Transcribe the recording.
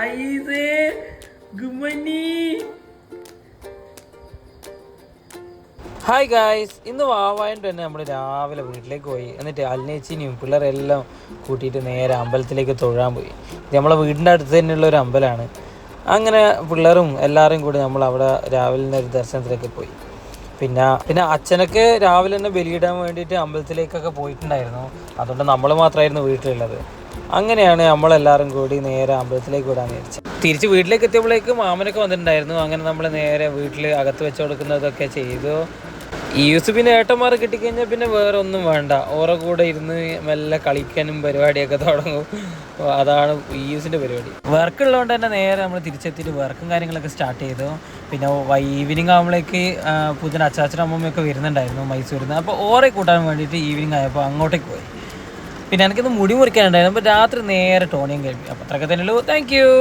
ഐസേ ഗുമനി. Hi guys, ഇന്ന് വാവായിട്ട് തന്നെ നമ്മൾ രാവിലെ വീട്ടിലേക്ക് പോയി. എന്നിട്ട് അൽനേച്ചിനെയും പിള്ളേരെല്ലാം കൂട്ടിയിട്ട് നേരെ അമ്പലത്തിലേക്ക് തൊഴാൻ പോയി. നമ്മളെ വീടിൻ്റെ അടുത്ത് തന്നെയുള്ള ഒരു അമ്പലമാണ്. അങ്ങനെ പിള്ളേരും എല്ലാവരും കൂടി നമ്മൾ അവിടെ രാവിലെ തന്നെ ഒരു ദർശനത്തിലേക്ക് പോയി. പിന്നെ അച്ഛനൊക്കെ രാവിലെ തന്നെ ബലിയിടാൻ വേണ്ടിയിട്ട് അമ്പലത്തിലേക്കൊക്കെ പോയിട്ടുണ്ടായിരുന്നു. അതുകൊണ്ട് നമ്മൾ മാത്രമായിരുന്നു വീട്ടിലുള്ളത്. അങ്ങനെയാണ് നമ്മളെല്ലാവരും കൂടി നേരെ അമ്പലത്തിലേക്ക് വിടാൻ വിചാരിച്ചത്. തിരിച്ച് വീട്ടിലേക്ക് എത്തിയപ്പോഴേക്കും മാമനൊക്കെ വന്നിട്ടുണ്ടായിരുന്നു. അങ്ങനെ നമ്മൾ നേരെ വീട്ടിൽ അകത്ത് വെച്ച് കൊടുക്കുന്നതൊക്കെ ചെയ്തു. ഈ യൂസുഫിൻ്റെ ഏട്ടന്മാർ കിട്ടിക്കഴിഞ്ഞാൽ പിന്നെ വേറെ ഒന്നും വേണ്ട. ഓരോ കൂടെ ഇരുന്ന് മെല്ലെ കളിക്കാനും പരിപാടിയൊക്കെ തുടങ്ങും. അതാണ് ഈ യൂസിൻ്റെ പരിപാടി. വർക്ക് ഉള്ളതുകൊണ്ട് തന്നെ നേരെ നമ്മൾ തിരിച്ചെത്തിയിട്ട് വർക്കും കാര്യങ്ങളൊക്കെ സ്റ്റാർട്ട് ചെയ്തു. പിന്നെ ഈവനിങ് ആകുമ്പോഴേക്ക് പുതിയ അച്ചാച്ചനും അമ്മമ്മയൊക്കെ വരുന്നുണ്ടായിരുന്നു മൈസൂരിൽ നിന്ന്. അപ്പോൾ ഓറെ കൂട്ടാൻ വേണ്ടിയിട്ട് ഈവനിങ് ആയപ്പോൾ അങ്ങോട്ടേക്ക് പോയി. പിന്നെ എനിക്കിന്ന് മുടി മുറിക്കാനുണ്ടായിരുന്നു. അപ്പോൾ രാത്രി നേരെ ടോണിയും കഴിപ്പി. അപ്പോൾ അത്രയൊക്കെ തന്നെയുള്ളൂ. Thank U.